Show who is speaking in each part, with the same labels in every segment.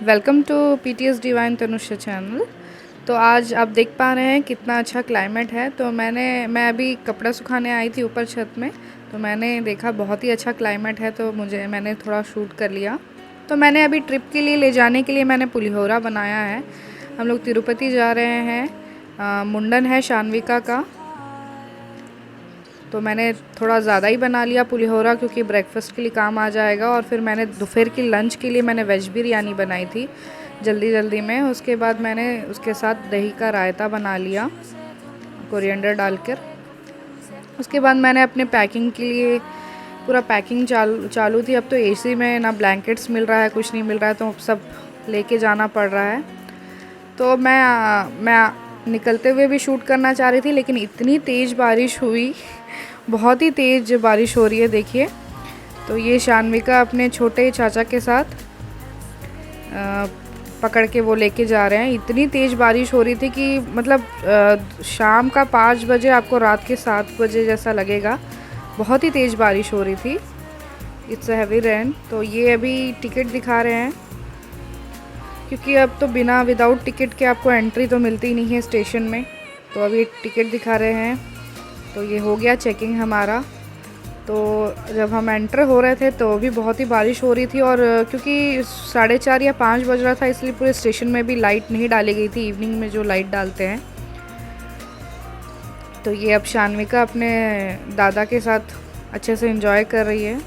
Speaker 1: Welcome to PTS divine Tanushya channel. तो आज आप देख पा रहे हैं कितना अच्छा क्लाइमेट है। तो मैं अभी कपड़ा सुखाने आई थी ऊपर छत में, तो मैंने देखा बहुत ही अच्छा क्लाइमेट है, तो मैंने थोड़ा शूट कर लिया। तो मैंने अभी ट्रिप के लिए ले जाने के लिए मैंने पुलिहोरा बनाया है। हम लोग तिरुपति जा रहे हैं, मुंडन है शान्विका का, तो मैंने थोड़ा ज़्यादा ही बना लिया पुलिहोरा क्योंकि ब्रेकफास्ट के लिए काम आ जाएगा। और फिर मैंने दोपहर की लंच के लिए मैंने वेज बिरयानी बनाई थी जल्दी जल्दी में। उसके बाद मैंने उसके साथ दही का रायता बना लिया कोरिएंडर डालकर। उसके बाद मैंने अपने पैकिंग के लिए पूरा पैकिंग चालू थी। अब तो एसी में ना ब्लैंकेट्स मिल रहा है, कुछ नहीं मिल रहा है, तो सब लेके जाना पड़ रहा है। तो मैं निकलते हुए भी शूट करना चाह रही थी, लेकिन इतनी तेज़ बारिश हुई, बहुत ही तेज़ बारिश हो रही है देखिए। तो ये शान्विका अपने छोटे चाचा के साथ पकड़ के वो लेके जा रहे हैं। इतनी तेज़ बारिश हो रही थी कि मतलब शाम का 5 बजे आपको रात के 7 बजे जैसा लगेगा, बहुत ही तेज़ बारिश हो रही थी। It's a heavy rain. तो ये अभी टिकट दिखा रहे हैं क्योंकि अब तो विदाउट टिकट के आपको एंट्री तो मिलती नहीं है स्टेशन में। तो अभी टिकट दिखा रहे हैं। तो ये हो गया चेकिंग हमारा। तो जब हम एंटर हो रहे थे तो भी बहुत ही बारिश हो रही थी, और क्योंकि 4:30 या 5 बज रहा था, इसलिए पूरे स्टेशन में भी लाइट नहीं डाली गई थी, इवनिंग में जो लाइट डालते हैं। तो ये अब शान्विका अपने दादा के साथ अच्छे से एंजॉय कर रही है।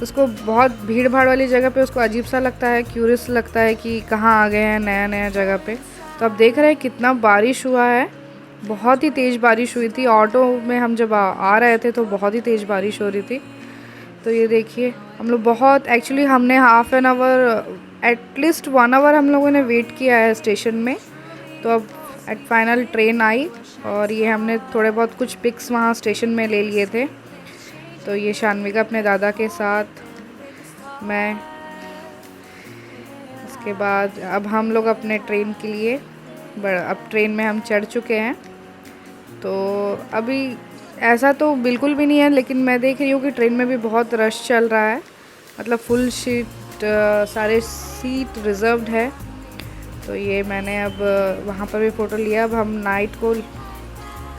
Speaker 1: उसको बहुत भीड़ भाड़ वाली जगह पे उसको अजीब सा लगता है, क्यूरियस लगता है कि कहाँ आ गए हैं नया नया जगह पे। तो अब देख रहे हैं कितना बारिश हुआ है, बहुत ही तेज़ बारिश हुई थी। ऑटो में हम जब आ रहे थे तो बहुत ही तेज़ बारिश हो रही थी। तो ये देखिए हम लोग बहुत एक्चुअली हमने half an hour at least 1 hour हम लोगों ने वेट किया है स्टेशन में। तो अब एट फाइनल ट्रेन आई, और ये हमने थोड़े बहुत कुछ पिक्स वहाँ स्टेशन में ले लिए थे। तो ये शान्विका अपने दादा के साथ, मैं, इसके बाद अब हम लोग अपने ट्रेन के लिए अब ट्रेन में हम चढ़ चुके हैं। तो अभी ऐसा तो बिल्कुल भी नहीं है, लेकिन मैं देख रही हूँ कि ट्रेन में भी बहुत रश चल रहा है, मतलब फुल सीट, सारे सीट रिज़र्व्ड है। तो ये मैंने अब वहाँ पर भी फ़ोटो लिया। अब हम नाइट को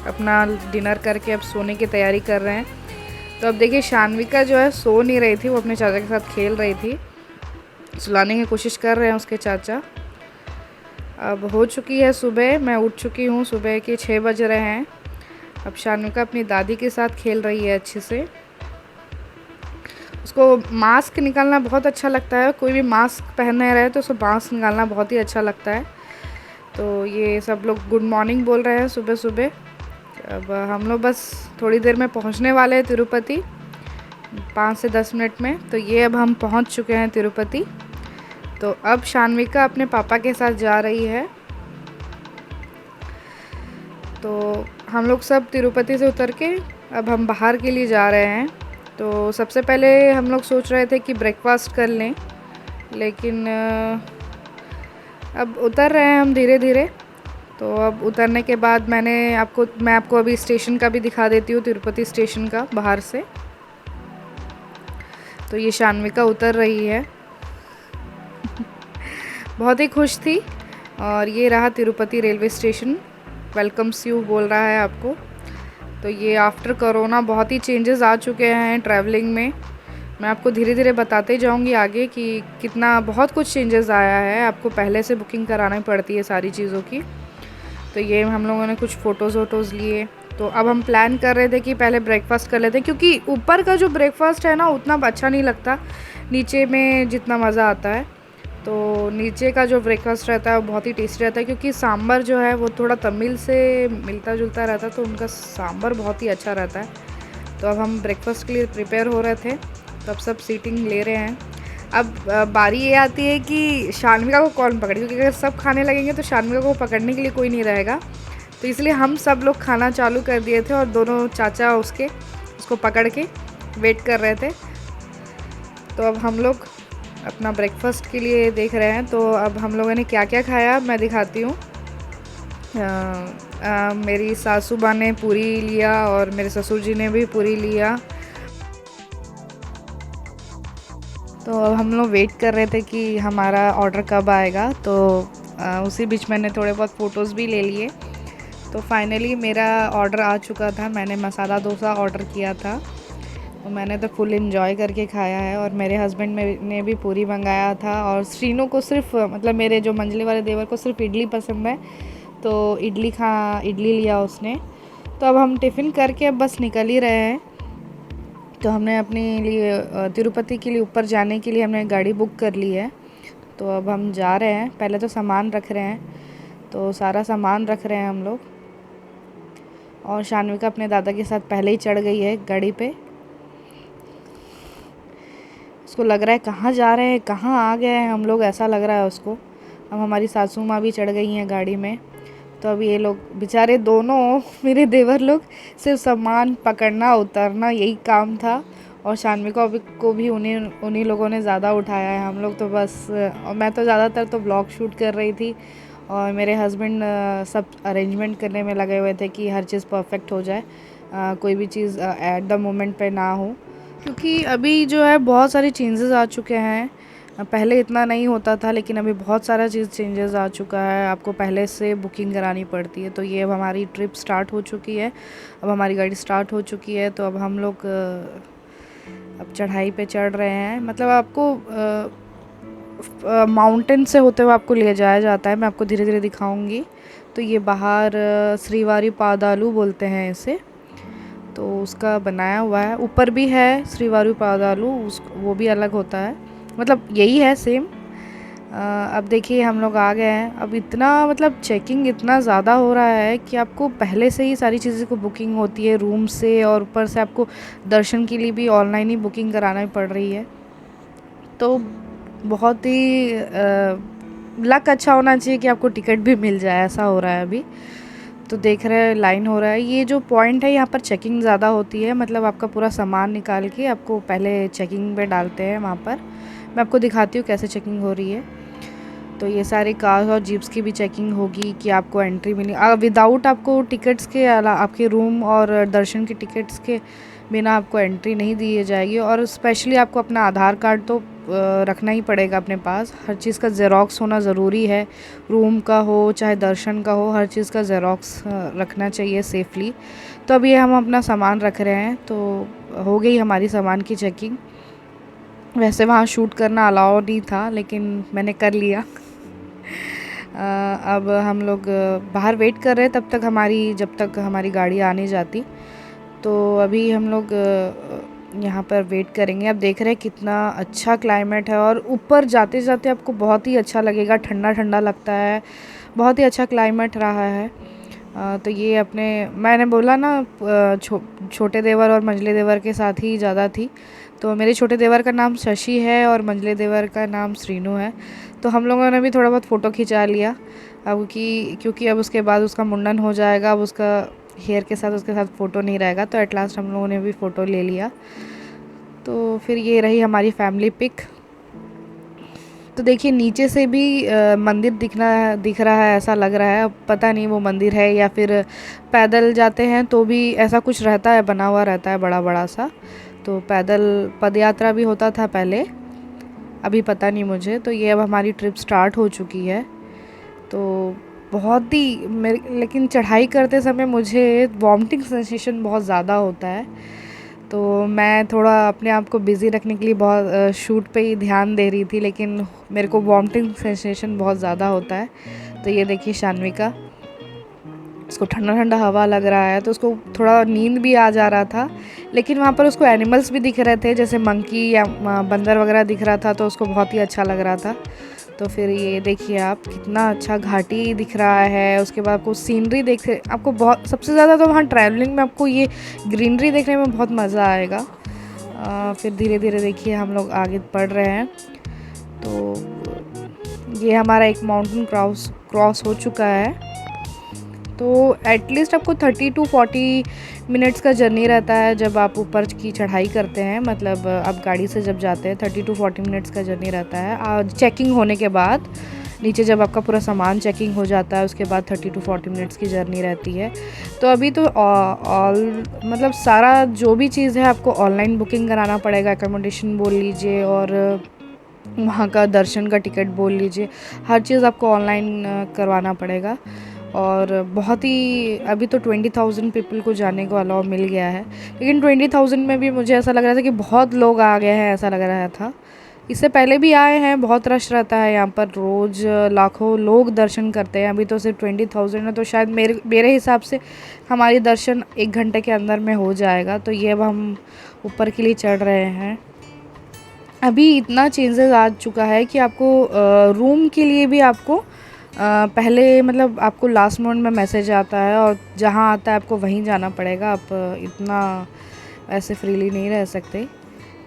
Speaker 1: अपना डिनर करके अब सोने की तैयारी कर रहे हैं। तो अब देखिए शान्विका जो है सो नहीं रही थी, वो अपने चाचा के साथ खेल रही थी, सुलाने की कोशिश कर रहे हैं उसके चाचा। अब हो चुकी है सुबह, मैं उठ चुकी हूँ, सुबह के 6 बज रहे हैं। अब शान्विका अपनी दादी के साथ खेल रही है अच्छे से। उसको मास्क निकालना बहुत अच्छा लगता है, कोई भी मास्क पहने रहे तो उसको मास्क निकालना बहुत ही अच्छा लगता है। तो ये सब लोग गुड मॉर्निंग बोल रहे हैं सुबह सुबह। अब हम लोग बस थोड़ी देर में पहुंचने वाले हैं तिरुपति, 5 से 10 मिनट में। तो ये अब हम पहुंच चुके हैं तिरुपति। तो अब शान्विका अपने पापा के साथ जा रही है। तो हम लोग सब तिरुपति से उतर के अब हम बाहर के लिए जा रहे हैं। तो सबसे पहले हम लोग सोच रहे थे कि ब्रेकफास्ट कर लें, लेकिन अब उतर रहे हैं हम धीरे धीरे। तो अब उतरने के बाद मैं आपको अभी स्टेशन का भी दिखा देती हूँ, तिरुपति स्टेशन का बाहर से। तो ये शान्विका उतर रही है बहुत ही खुश थी। और ये रहा Tirupati railway station, welcomes you बोल रहा है आपको। तो ये आफ्टर कोरोना बहुत ही चेंजेस आ चुके हैं ट्रैवलिंग में। मैं आपको धीरे धीरे बताते जाऊंगी आगे कि कितना बहुत कुछ चेंजेस आया है। आपको पहले से बुकिंग करानी पड़ती है सारी चीज़ों की। तो ये हम लोगों ने कुछ फ़ोटोज़ लिए। तो अब हम प्लान कर रहे थे कि पहले ब्रेकफास्ट कर लेते हैं, क्योंकि ऊपर का जो ब्रेकफास्ट है ना उतना अच्छा नहीं लगता नीचे में जितना मज़ा आता है। तो नीचे का जो ब्रेकफास्ट रहता है वो बहुत ही टेस्टी रहता है, क्योंकि सांभर जो है वो थोड़ा तमिल से मिलता जुलता रहता है, तो उनका सांभर बहुत ही अच्छा रहता है। तो अब हम ब्रेकफास्ट के लिए प्रिपेयर हो रहे थे, तो अब सब सीटिंग ले रहे हैं। अब बारी ये आती है कि शान्विका को कौन पकड़े, क्योंकि अगर सब खाने लगेंगे तो शान्विका को पकड़ने के लिए कोई नहीं रहेगा। तो इसलिए हम सब लोग खाना चालू कर दिए थे, और दोनों चाचा उसको पकड़ के वेट कर रहे थे। तो अब हम लोग अपना ब्रेकफास्ट के लिए देख रहे हैं। तो अब हम लोगों ने क्या क्या खाया मैं दिखाती हूँ। मेरी सासू माँ ने पूरी लिया और मेरे ससुर जी ने भी पूरी लिया। तो अब हम लोग वेट कर रहे थे कि हमारा ऑर्डर कब आएगा। तो उसी बीच मैंने थोड़े बहुत फ़ोटोज़ भी ले लिए। तो फाइनली मेरा ऑर्डर आ चुका था। मैंने मसाला डोसा ऑर्डर किया था, तो मैंने तो फुल एंजॉय करके खाया है। और मेरे हस्बैंड ने भी पूरी मंगाया था। और श्रीनू को सिर्फ मतलब मेरे जो मंझले वाले देवर को सिर्फ इडली पसंद है, तो इडली लिया उसने। तो अब हम टिफ़िन करके अब बस निकल ही रहे हैं। तो हमने अपने लिए तिरुपति के लिए ऊपर जाने के लिए हमने गाड़ी बुक कर ली है। तो अब हम जा रहे हैं। पहले तो सामान रख रहे हैं, तो सारा सामान रख रहे हैं हम लोग। और शान्विका अपने दादा के साथ पहले ही चढ़ गई है गाड़ी पे। उसको लग रहा है कहाँ जा रहे हैं, कहाँ आ गए हैं हम लोग, ऐसा लग रहा है उसको। अब हमारी सासू माँ भी चढ़ गई हैं गाड़ी में। तो अब ये लोग बेचारे दोनों मेरे देवर लोग सिर्फ सामान पकड़ना उतरना यही काम था। और शान्विका को भी उन्हीं लोगों ने ज़्यादा उठाया है। हम लोग तो बस, और मैं तो ज़्यादातर तो ब्लॉग शूट कर रही थी, और मेरे हस्बैंड सब अरेंजमेंट करने में लगे हुए थे कि हर चीज़ परफेक्ट हो जाए, कोई भी चीज़ एट द मोमेंट पे ना हो। क्योंकि अभी जो है बहुत सारे चेंजेस आ चुके हैं। पहले इतना नहीं होता था, लेकिन अभी बहुत सारा चीज़ चेंजेस आ चुका है। आपको पहले से बुकिंग करानी पड़ती है। तो ये अब हमारी ट्रिप स्टार्ट हो चुकी है, अब हमारी गाड़ी स्टार्ट हो चुकी है। तो अब हम लोग अब चढ़ाई पे चढ़ रहे हैं। मतलब आपको माउंटेन से होते हुए आपको ले जाया जाता है। मैं आपको धीरे धीरे दिखाऊंगी। तो ये बाहर श्रीवारी पादालू बोलते हैं इसे, तो उसका बनाया हुआ है। ऊपर भी है श्रीवारी पादालू, वो भी अलग होता है, मतलब यही है सेम। अब देखिए हम लोग आ गए हैं। अब इतना मतलब चेकिंग इतना ज़्यादा हो रहा है कि आपको पहले से ही सारी चीज़ें को बुकिंग होती है रूम से, और ऊपर से आपको दर्शन के लिए भी ऑनलाइन ही बुकिंग कराना पड़ रही है। तो बहुत ही लक अच्छा होना चाहिए कि आपको टिकट भी मिल जाए, ऐसा हो रहा है अभी। तो देख रहे हैं लाइन हो रहा है। ये जो पॉइंट है यहाँ पर चेकिंग ज़्यादा होती है। मतलब आपका पूरा सामान निकाल के आपको पहले चेकिंग पे डालते हैं वहाँ पर। मैं आपको दिखाती हूँ कैसे चेकिंग हो रही है। तो ये सारी कार्स और जीप्स की भी चेकिंग होगी कि आपको एंट्री मिली। विदाउट आपको टिकट्स के आपके रूम और दर्शन के टिकट्स के बिना आपको एंट्री नहीं दी जाएगी। और स्पेशली आपको अपना आधार कार्ड तो रखना ही पड़ेगा अपने पास। हर चीज़ का ज़ेरॉक्स होना ज़रूरी है, रूम का हो चाहे दर्शन का हो, हर चीज़ का ज़ेरॉक्स रखना चाहिए सेफली। तो अभी हम अपना सामान रख रहे हैं। तो हो गई हमारी सामान की चेकिंग। वैसे वहाँ शूट करना अलाउ नहीं था, लेकिन मैंने कर लिया। अब हम लोग बाहर वेट कर रहे हैं जब तक हमारी गाड़ी आने जाती। तो अभी हम लोग यहाँ पर वेट करेंगे। अब देख रहे हैं कितना अच्छा क्लाइमेट है, और ऊपर जाते जाते आपको बहुत ही अच्छा लगेगा, ठंडा ठंडा लगता है। बहुत ही अच्छा क्लाइमेट रहा है। तो ये मैंने बोला ना, छोटे देवर और मंझले देवर के साथ ही ज़्यादा थी। तो मेरे छोटे देवर का नाम शशि है और मंझले देवर का नाम श्रीनू है। तो हम लोगों ने भी थोड़ा बहुत फ़ोटो खिंचा लिया। अब क्योंकि अब उसके बाद उसका मुंडन हो जाएगा, अब उसका हेयर के साथ उसके साथ फ़ोटो नहीं रहेगा। तो एट लास्ट हम लोगों ने भी फ़ोटो ले लिया। तो फिर ये रही हमारी फैमिली पिक। तो देखिए नीचे से भी मंदिर दिख रहा है, ऐसा लग रहा है। अब पता नहीं वो मंदिर है या फिर पैदल जाते हैं तो भी ऐसा कुछ रहता है, बना हुआ रहता है बड़ा बड़ा सा। तो पैदल पद यात्रा भी होता था पहले, अभी पता नहीं मुझे। तो ये अब हमारी ट्रिप स्टार्ट हो चुकी है। तो बहुत ही लेकिन चढ़ाई करते समय मुझे वॉमिटिंग सेंसेशन बहुत ज़्यादा होता है। तो मैं थोड़ा अपने आप को बिज़ी रखने के लिए बहुत शूट पे ही ध्यान दे रही थी, लेकिन मेरे को वॉमिटिंग सेंसेशन बहुत ज़्यादा होता है। तो ये देखिए शान्विका, उसको ठंडा ठंडा हवा लग रहा है, तो उसको थोड़ा नींद भी आ जा रहा था। लेकिन वहाँ पर उसको एनिमल्स भी दिख रहे थे, जैसे मंकी या बंदर वगैरह दिख रहा था, तो उसको बहुत ही अच्छा लग रहा था। तो फिर ये देखिए आप, कितना अच्छा घाटी दिख रहा है। उसके बाद आपको सीनरी आपको बहुत, सबसे ज़्यादा तो वहाँ ट्रैवलिंग में आपको ये ग्रीनरी देखने में बहुत मज़ा आएगा। फिर धीरे धीरे देखिए हम लोग आगे बढ़ रहे हैं। तो ये हमारा एक माउंटेन क्रॉस हो चुका है। तो एटलीस्ट आपको 30 to 40 मिनट्स का जर्नी रहता है जब आप ऊपर की चढ़ाई करते हैं। मतलब आप गाड़ी से जब जाते हैं 30 to 40 मिनट्स का जर्नी रहता है। चेकिंग होने के बाद नीचे जब आपका पूरा सामान चेकिंग हो जाता है, उसके बाद 30 to 40 मिनट्स की जर्नी रहती है। तो अभी तो मतलब सारा जो भी चीज़ है आपको ऑनलाइन बुकिंग कराना पड़ेगा, एकोमोडेशन बोल लीजिए और वहाँ का दर्शन का टिकट बोल लीजिए, हर चीज़ आपको ऑनलाइन करवाना पड़ेगा। और बहुत ही अभी तो 20,000 पीपल को जाने को अलाउ मिल गया है, लेकिन 20,000 में भी मुझे ऐसा लग रहा था कि बहुत लोग आ गए हैं, ऐसा लग रहा था। इससे पहले भी आए हैं, बहुत रश रहता है यहाँ पर, रोज़ लाखों लोग दर्शन करते हैं। अभी तो सिर्फ 20,000 है, तो शायद मेरे मेरे हिसाब से हमारी दर्शन 1 घंटे के अंदर में हो जाएगा। तो ये अब हम ऊपर के लिए चढ़ रहे हैं। अभी इतना चेंजेस आ चुका है कि आपको रूम के लिए भी आपको पहले मतलब आपको लास्ट मोमेंट में मैसेज आता है, और जहाँ आता है आपको वहीं जाना पड़ेगा। आप इतना ऐसे फ्रीली नहीं रह सकते।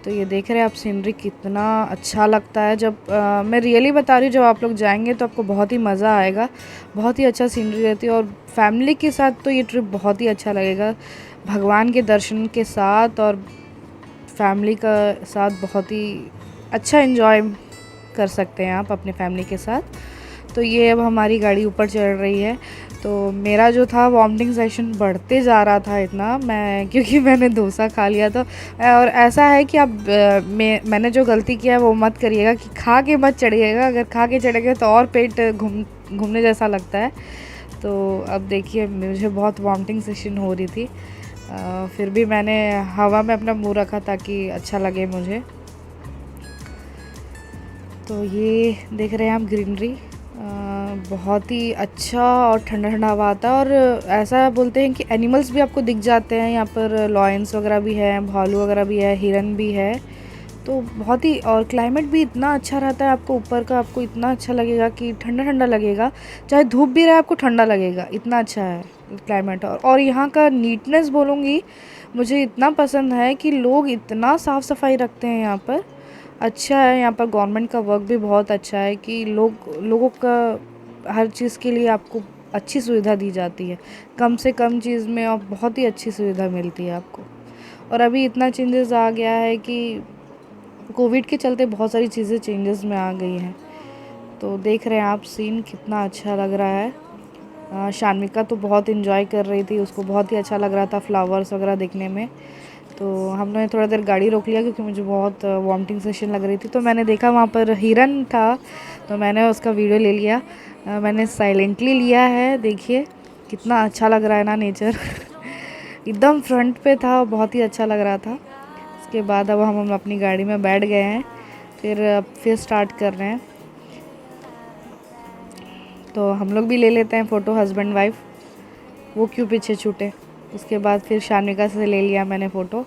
Speaker 1: तो ये देख रहे हैं आप सीनरी, कितना अच्छा लगता है। जब मैं रियली बता रही हूँ, जब आप लोग जाएंगे तो आपको बहुत ही मज़ा आएगा। बहुत ही अच्छा सीनरी रहती है, और फैमिली के साथ तो ये ट्रिप बहुत ही अच्छा लगेगा। भगवान के दर्शन के साथ और फैमिली का साथ बहुत ही अच्छा एंजॉय कर सकते हैं आप अपने फैमिली के साथ। तो ये अब हमारी गाड़ी ऊपर चढ़ रही है। तो मेरा जो था वॉमिटिंग सेशन बढ़ते जा रहा था इतना, क्योंकि मैंने डोसा खा लिया। तो और ऐसा है कि आप मैंने जो गलती किया है वो मत करिएगा कि खा के मत चढ़िएगा। अगर खा के चढ़ेगा तो और पेट घूमने जैसा लगता है। तो अब देखिए, मुझे बहुत वॉमिटिंग सेशन हो रही थी, फिर भी मैंने हवा में अपना मुंह रखा ताकि अच्छा लगे मुझे। तो ये देख रहे हैं आप ग्रीनरी, बहुत ही अच्छा और ठंडा ठंडा हवा आता है। और ऐसा बोलते हैं कि एनिमल्स भी आपको दिख जाते हैं यहाँ पर, लॉयंस वगैरह भी है, भालू वगैरह भी है, हिरन भी है। तो बहुत ही, और क्लाइमेट भी इतना अच्छा रहता है आपको ऊपर का, आपको इतना अच्छा लगेगा कि ठंडा ठंडा लगेगा। चाहे धूप भी रहे आपको ठंडा लगेगा, इतना अच्छा है क्लाइमेट। और यहाँ का नीटनेस बोलूँगी, मुझे इतना पसंद है कि लोग इतना साफ़ सफाई रखते हैं यहाँ पर। अच्छा है यहाँ पर, गवर्नमेंट का वर्क भी बहुत अच्छा है कि लोगों का हर चीज़ के लिए आपको अच्छी सुविधा दी जाती है, कम से कम चीज़ में, और बहुत ही अच्छी सुविधा मिलती है आपको। और अभी इतना चेंजेस आ गया है कि कोविड के चलते बहुत सारी चीज़ें चेंजेस में आ गई हैं। तो देख रहे हैं आप सीन, कितना अच्छा लग रहा है। शान्विका तो बहुत इन्जॉय कर रही थी, उसको बहुत ही अच्छा लग रहा था फ्लावर्स वगैरह देखने में। तो हमने थोड़ा देर गाड़ी रोक लिया क्योंकि मुझे बहुत वॉमिटिंग सेशन लग रही थी। तो मैंने देखा वहाँ पर हिरन था, तो मैंने उसका वीडियो ले लिया। मैंने साइलेंटली लिया है। देखिए कितना अच्छा लग रहा है ना नेचर एकदम फ्रंट पे था, बहुत ही अच्छा लग रहा था। उसके बाद अब हम अपनी गाड़ी में बैठ गए हैं, फिर स्टार्ट कर रहे हैं। तो हम लोग भी ले लेते हैं फ़ोटो, हस्बैंड वाइफ, वो क्यों पीछे छूटे। उसके बाद फिर शान्विका से ले लिया मैंने फ़ोटो।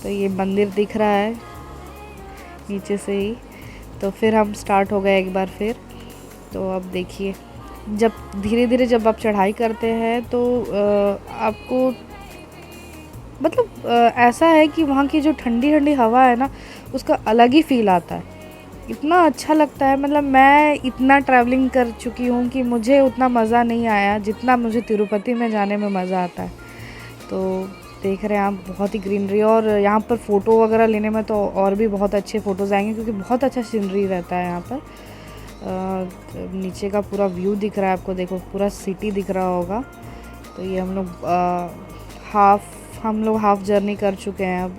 Speaker 1: तो ये मंदिर दिख रहा है नीचे से ही। तो फिर हम स्टार्ट हो गए एक बार फिर। तो अब देखिए, जब धीरे धीरे जब आप चढ़ाई करते हैं तो आपको मतलब ऐसा है कि वहाँ की जो ठंडी ठंडी हवा है ना, उसका अलग ही फ़ील आता है। इतना अच्छा लगता है। मतलब मैं इतना ट्रैवलिंग कर चुकी हूँ कि मुझे उतना मज़ा नहीं आया जितना मुझे तिरुपति में जाने में मज़ा आता है। तो देख रहे हैं आप, बहुत ही ग्रीनरी, और यहाँ पर फ़ोटो वगैरह लेने में तो और भी बहुत अच्छे फ़ोटोज़ आएंगे क्योंकि बहुत अच्छा सीनरी रहता है यहाँ पर। नीचे का पूरा व्यू दिख रहा है आपको, देखो पूरा सिटी दिख रहा होगा। तो ये हम लोग हाफ़ जर्नी कर चुके हैं अब।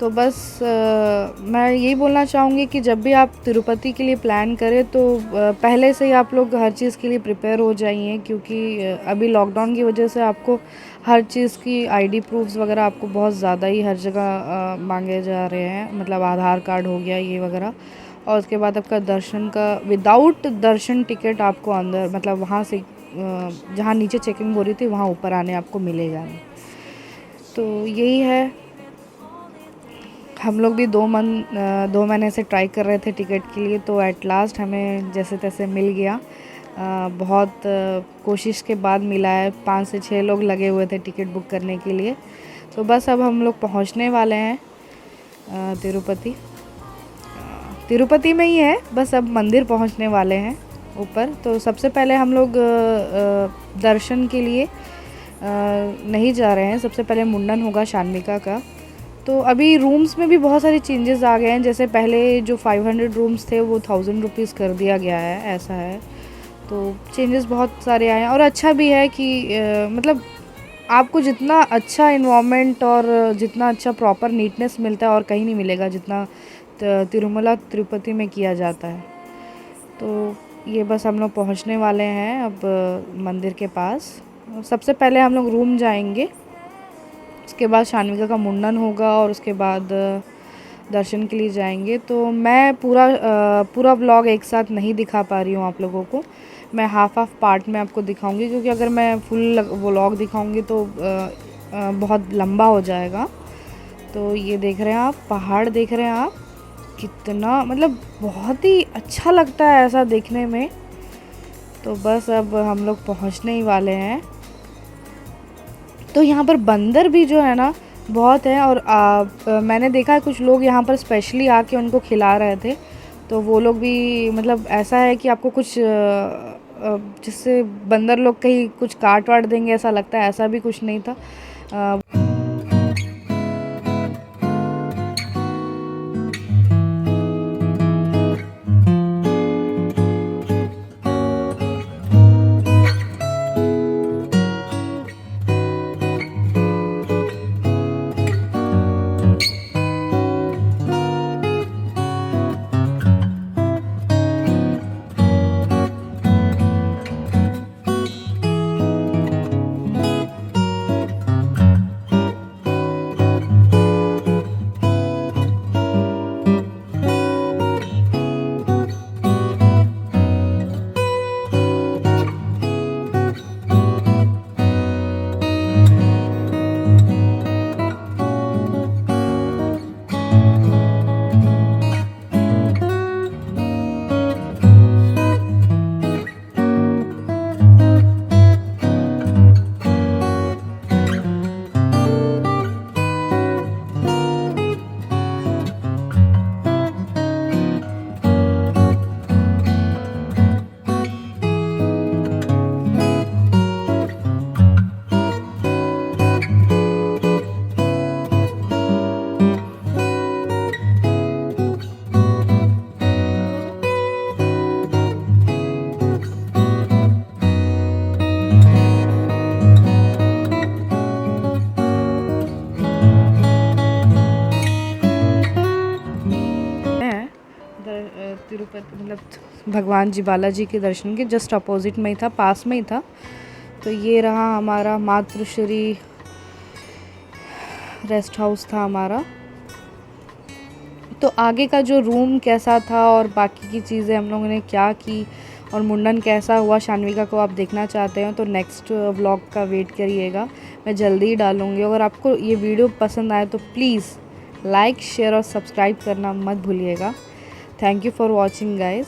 Speaker 1: तो बस मैं यही बोलना चाहूँगी कि जब भी आप तिरुपति के लिए प्लान करें तो पहले से ही आप लोग हर चीज़ के लिए प्रिपेयर हो जाइए, क्योंकि अभी लॉकडाउन की वजह से आपको हर चीज़ की आईडी प्रूफ्स वगैरह आपको बहुत ज़्यादा ही हर जगह मांगे जा रहे हैं। मतलब आधार कार्ड हो गया ये वगैरह। और उसके बाद आपका दर्शन का, विदाउट दर्शन टिकट आपको अंदर, मतलब वहाँ से जहाँ नीचे चेकिंग हो रही थी वहाँ ऊपर आने आपको मिलेगा नहीं। तो यही है। हम लोग भी 2 महीने से ट्राई कर रहे थे टिकट के लिए, तो एट लास्ट हमें जैसे तैसे मिल गया। बहुत कोशिश के बाद मिला है। 5 से 6 लोग लगे हुए थे टिकट बुक करने के लिए। तो बस अब हम लोग पहुंचने वाले हैं तिरुपति में ही है, बस अब मंदिर पहुंचने वाले हैं ऊपर। तो सबसे पहले हम लोग दर्शन के लिए नहीं जा रहे हैं, सबसे पहले मुंडन होगा शान्विका का। तो अभी रूम्स में भी बहुत सारे चेंजेस आ गए हैं। जैसे पहले जो 500 रूम्स थे वो 1000 रुपीज़ कर दिया गया है, ऐसा है। तो चेंजेस बहुत सारे आए हैं, और अच्छा भी है कि मतलब आपको जितना अच्छा इन्वामेंट और जितना अच्छा प्रॉपर नीटनेस मिलता है और कहीं नहीं मिलेगा जितना तिरुमला तिरुपति में किया जाता है। तो ये बस हम लोग पहुंचने वाले हैं अब मंदिर के पास। सबसे पहले हम लोग रूम जाएंगे, उसके बाद शान्विका का मुंडन होगा और उसके बाद दर्शन के लिए जाएंगे। तो मैं पूरा व्लॉग एक साथ नहीं दिखा पा रही हूँ आप लोगों को, मैं हाफ पार्ट में आपको दिखाऊंगी, क्योंकि अगर मैं फुल व्लॉग दिखाऊंगी तो बहुत लंबा हो जाएगा। तो ये देख रहे हैं आप, पहाड़ देख रहे हैं आप, कितना मतलब बहुत ही अच्छा लगता है ऐसा देखने में। तो बस अब हम लोग पहुंचने ही वाले हैं। तो यहाँ पर बंदर भी जो है ना बहुत है, और मैंने देखा है कुछ लोग यहाँ पर स्पेशली आके उनको खिला रहे थे। तो वो लोग भी मतलब ऐसा है कि आपको कुछ जिससे बंदर लोग कहीं कुछ काट वाट देंगे ऐसा लगता है, ऐसा भी कुछ नहीं था। तिरुपति मतलब भगवान जी बालाजी के दर्शन के जस्ट अपोजिट में ही था, पास में ही था। तो ये रहा हमारा मातृश्री रेस्ट हाउस था हमारा। तो आगे का जो रूम कैसा था और बाकी की चीज़ें हम लोगों ने क्या की और मुंडन कैसा हुआ शान्विका को आप देखना चाहते हो तो नेक्स्ट व्लॉग का वेट करिएगा, मैं जल्दी ही डालूँगी। अगर आपको ये वीडियो पसंद आए तो प्लीज़ लाइक शेयर और सब्सक्राइब करना मत भूलिएगा। Thank you for watching guys.